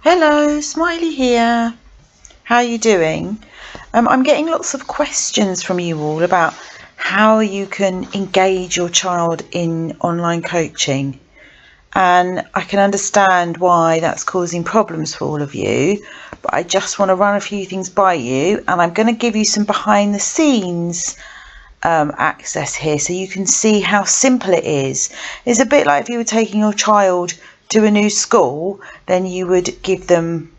Hello, Smiley here. How are you doing? I'm getting lots of questions from you all about how you can engage your child in online coaching. And I can understand why that's causing problems for all of you, but I just want to run a few things by you, and I'm going to give you some behind the scenes access here so you can see how simple it is. It's a bit like if you were taking your child to a new school, then you would give them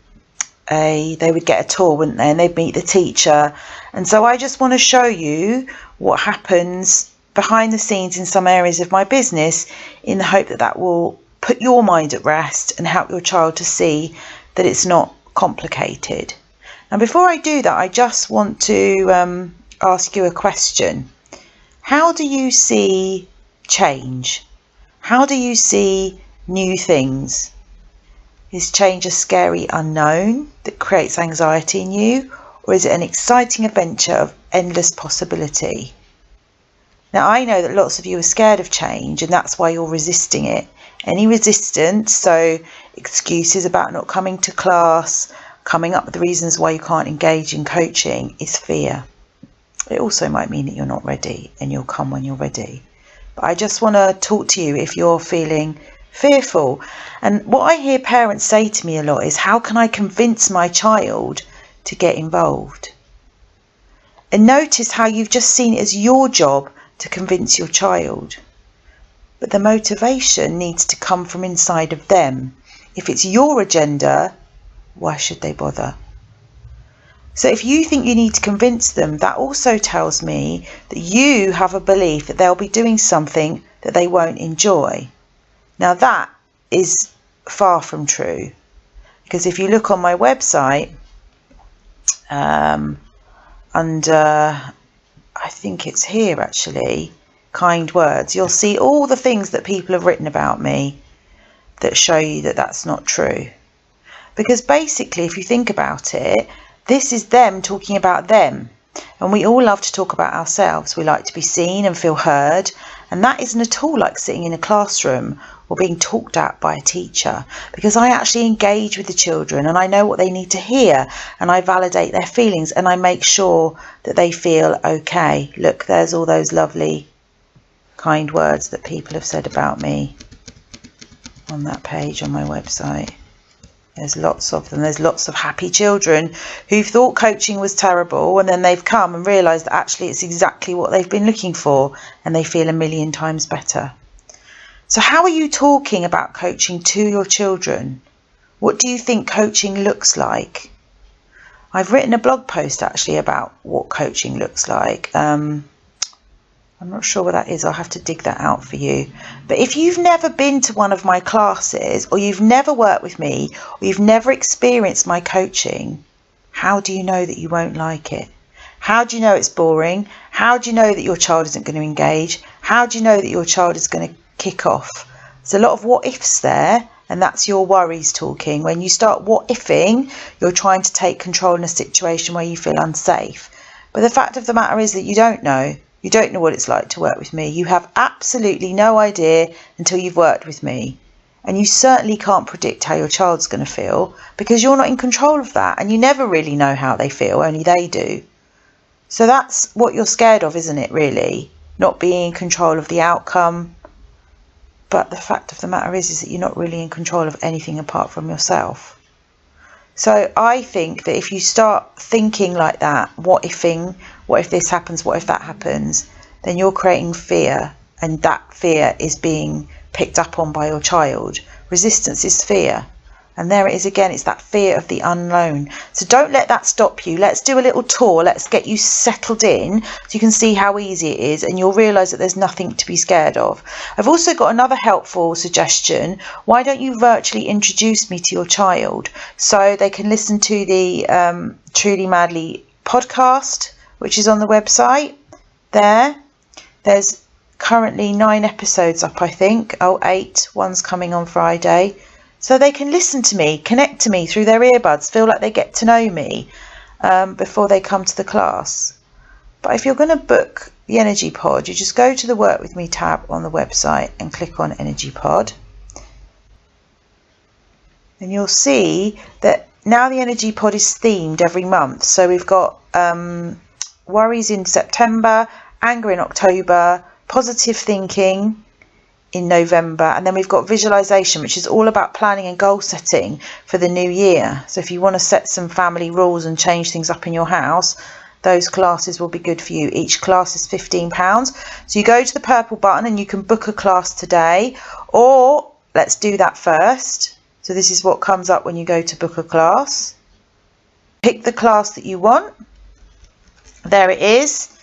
they would get a tour, wouldn't they, and they'd meet the teacher. And so I just want to show you what happens behind the scenes in some areas of my business, in the hope that that will put your mind at rest and help your child to see that it's not complicated. And before I do that, I just want to ask you a question. How do you see change? How do you see new things? Is change a scary unknown that creates anxiety in you, or is it an exciting adventure of endless possibility? Now, I know that lots of you are scared of change, and that's why you're resisting it. Any resistance, so excuses about not coming to class, coming up with the reasons why you can't engage in coaching, is fear. It also might mean that you're not ready, and you'll come when you're ready. But I just want to talk to you if you're feeling fearful. And what I hear parents say to me a lot is, how can I convince my child to get involved? And notice how you've just seen it as your job to convince your child. But the motivation needs to come from inside of them. If it's your agenda, why should they bother? So if you think you need to convince them, that also tells me that you have a belief that they'll be doing something that they won't enjoy. Now that is far from true, because if you look on my website, under, I think it's here actually, kind words, you'll see all the things that people have written about me that show you that that's not true. Because basically, if you think about it, this is them talking about them. And we all love to talk about ourselves. We like to be seen and feel heard. And that isn't at all like sitting in a classroom or being talked at by a teacher, because I actually engage with the children and I know what they need to hear, and I validate their feelings and I make sure that they feel okay. Look, there's all those lovely kind words that people have said about me on that page on my website. There's lots of them. There's lots of happy children who've thought coaching was terrible, and then they've come and realised that actually it's exactly what they've been looking for, and they feel a million times better. So how are you talking about coaching to your children? What do you think coaching looks like? I've written a blog post actually about what coaching looks like. I'm not sure what that is. I'll have to dig that out for you. But if you've never been to one of my classes, or you've never worked with me, or you've never experienced my coaching, how do you know that you won't like it? How do you know it's boring? How do you know that your child isn't going to engage? How do you know that your child is going to kick off? There's a lot of what ifs there, and that's your worries talking. When you start what ifing, you're trying to take control in a situation where you feel unsafe. But the fact of the matter is that you don't know. You don't know what it's like to work with me. You have absolutely no idea until you've worked with me. And you certainly can't predict how your child's going to feel, because you're not in control of that, and you never really know how they feel, only they do. So that's what you're scared of, isn't it, really? Not being in control of the outcome. But the fact of the matter is that you're not really in control of anything apart from yourself. So I think that if you start thinking like that, what ifing, what if this happens, what if that happens, then you're creating fear, and that fear is being picked up on by your child. Resistance is fear. And there it is again, it's that fear of the unknown. So don't let that stop you. Let's do a little tour. Let's get you settled in so you can see how easy it is, and you'll realise that there's nothing to be scared of. I've also got another helpful suggestion. Why don't you virtually introduce me to your child so they can listen to the Truly Madly podcast, which is on the website there. There's currently 9 episodes up, I think. Oh, 8. One's coming on Friday. So they can listen to me, connect to me through their earbuds, feel like they get to know me before they come to the class. But if you're going to book the Energy Pod, you just go to the Work With Me tab on the website and click on Energy Pod. and you'll see that now the energy pod is themed every month. So we've got worries in September, anger in October, positive thinking in November, and then we've got visualization, which is all about planning and goal setting for the new year. So if you want to set some family rules and change things up in your house, those classes will be good for you. Each class is £15. So you go to the purple button and you can book a class today, or let's do that first. So this is what comes up when you go to book a class. Pick the class that you want. There it is.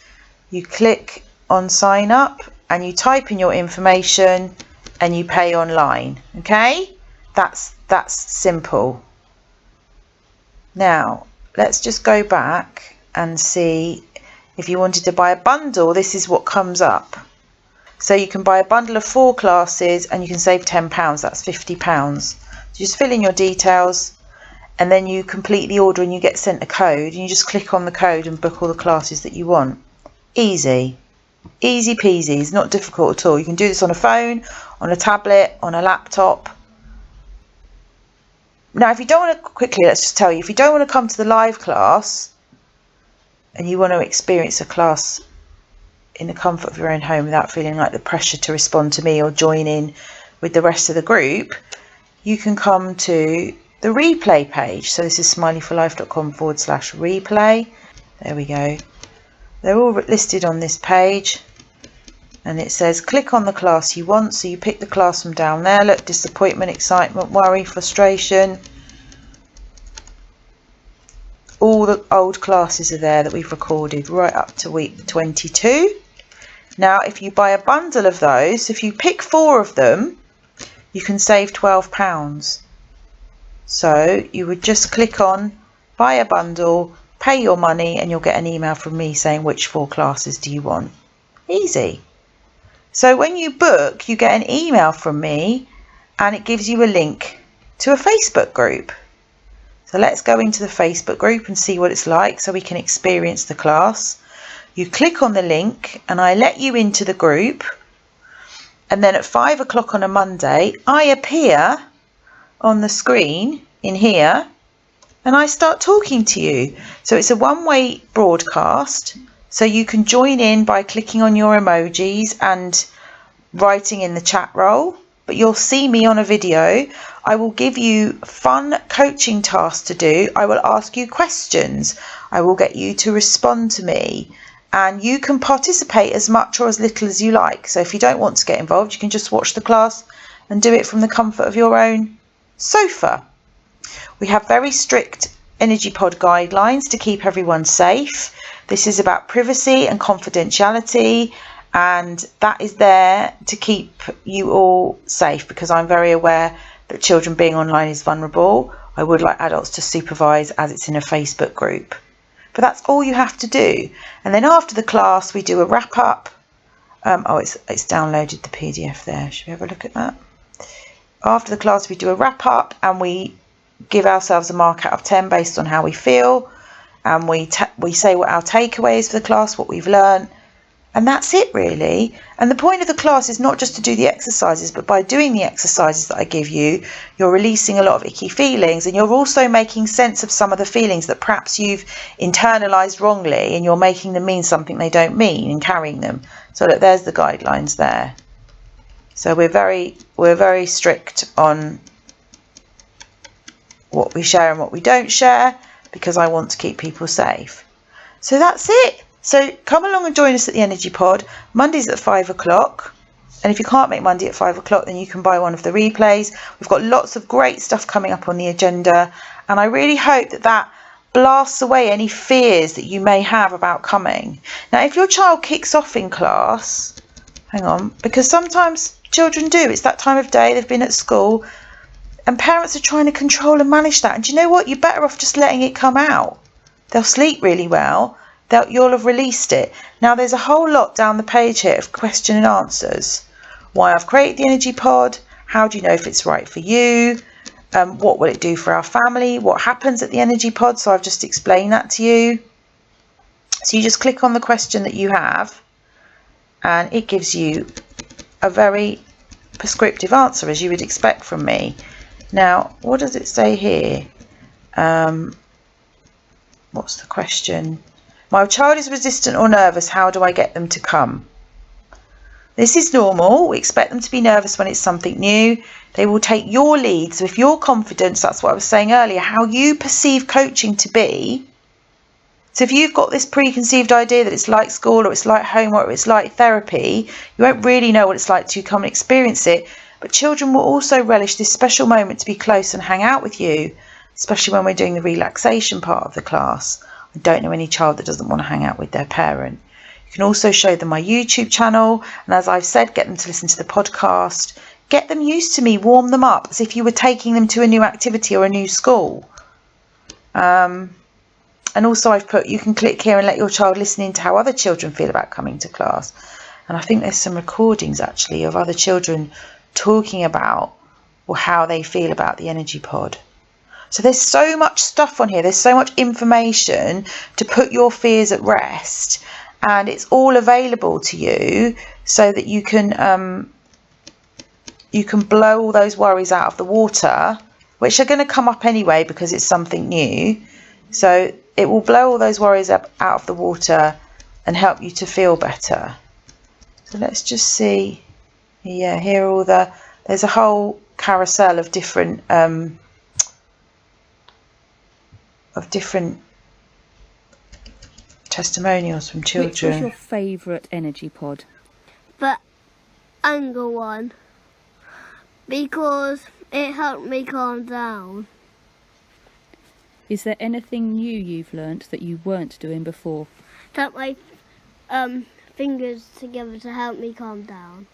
You click on sign up and you type in your information and you pay online. Okay? That's simple. Now, let's just go back and see if you wanted to buy a bundle, this is what comes up. So you can buy a bundle of 4 classes and you can save £10. That's £50. So you just fill in your details and then you complete the order and you get sent a code, and you just click on the code and book all the classes that you want. Easy. Easy peasy. It's not difficult at all. You can do this on a phone, on a tablet, on a laptop. Now, if you don't want to, quickly, let's just tell you, if you don't want to come to the live class and you want to experience a class in the comfort of your own home without feeling like the pressure to respond to me or join in with the rest of the group, you can come to the replay page. So this is smileyforlife.com/replay. There we go. They're all listed on this page, and it says click on the class you want. So you pick the class from down there. Look, disappointment, excitement, worry, frustration. All the old classes are there that we've recorded right up to week 22. Now, if you buy a bundle of those, if you pick 4 of them, you can save £12. So you would just click on buy a bundle, pay your money, and you'll get an email from me saying which 4 classes do you want. Easy. So when you book, you get an email from me and it gives you a link to a Facebook group. So let's go into the Facebook group and see what it's like so we can experience the class. You click on the link and I let you into the group, and then at 5 o'clock on a Monday I appear on the screen in here and I start talking to you. So it's a one-way broadcast, so you can join in by clicking on your emojis and writing in the chat role, but you'll see me on a video. I will give you fun coaching tasks to do. I will ask you questions. I will get you to respond to me, and you can participate as much or as little as you like. So if you don't want to get involved, you can just watch the class and do it from the comfort of your own sofa. We have very strict energy pod guidelines to keep everyone safe. This is about privacy and confidentiality, and that is there to keep you all safe, because I'm very aware that children being online is vulnerable. I would like adults to supervise as it's in a Facebook group. But that's all you have to do. And then after the class, we do a wrap up. It's downloaded the PDF there. Should we have a look at that? After the class, we do a wrap up and we give ourselves a mark out of 10 based on how we feel. And we say what our takeaway is for the class, what we've learned. And that's it, really. And the point of the class is not just to do the exercises, but by doing the exercises that I give you, you're releasing a lot of icky feelings, and you're also making sense of some of the feelings that perhaps you've internalized wrongly, and you're making them mean something they don't mean and carrying them. So look, there's the guidelines there. So we're very strict on what we share and what we don't share, because I want to keep people safe. So that's it. So come along and join us at the Energy Pod. Mondays at 5 o'clock. And if you can't make Monday at 5 o'clock, then you can buy one of the replays. We've got lots of great stuff coming up on the agenda. And I really hope that that blasts away any fears that you may have about coming. Now, if your child kicks off in class, hang on, because sometimes children do. It's that time of day, they've been at school, and parents are trying to control and manage that. And do you know what? You're better off just letting it come out. They'll sleep really well. You'll have released it. Now, there's a whole lot down the page here of question and answers. Why I've created the Energy Pod. How do you know if it's right for you? What will it do for our family? What happens at the Energy Pod? So I've just explained that to you. So you just click on the question that you have, and it gives you a very prescriptive answer, as you would expect from me. Now, what does it say here? What's the question? My child is resistant or nervous. How do I get them to come? This is normal. We expect them to be nervous when it's something new. They will take your lead. So if you're confident, that's what I was saying earlier, how you perceive coaching to be. So if you've got this preconceived idea that it's like school or it's like homework or it's like therapy, you won't really know what it's like to come and experience it. But children will also relish this special moment to be close and hang out with you, especially when we're doing the relaxation part of the class. I don't know any child that doesn't want to hang out with their parent. You can also show them my YouTube channel, and as I've said, get them to listen to the podcast. Get them used to me, warm them up as if you were taking them to a new activity or a new school. And also I've put, you can click here and let your child listen in to how other children feel about coming to class. And I think there's some recordings actually of other children talking about how they feel about the energy pod. So there's so much stuff on here. There's so much information to put your fears at rest. And it's all available to you so that you can blow all those worries out of the water, which are going to come up anyway because it's something new. So it will blow all those worries up out of the water and help you to feel better. So let's just see. Yeah, here are all there's a whole carousel of different testimonials from children. Which was your favourite energy pod? The anger one, because it helped me calm down. Is there anything new you've learnt that you weren't doing before? Tap my fingers together to help me calm down.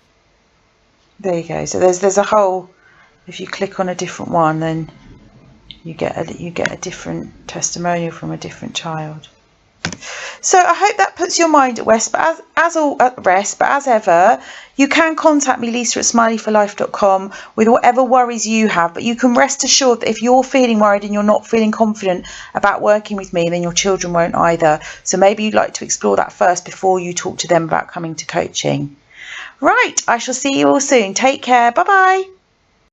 There you go. So there's a whole. If you click on a different one, then you get a different testimonial from a different child. So I hope that puts your mind at rest. But as ever, you can contact me, Lisa, at smileyforlife.com with whatever worries you have. But you can rest assured that if you're feeling worried and you're not feeling confident about working with me, then your children won't either. So maybe you'd like to explore that first before you talk to them about coming to coaching. Right, I shall see you all soon. Take care. Bye-bye.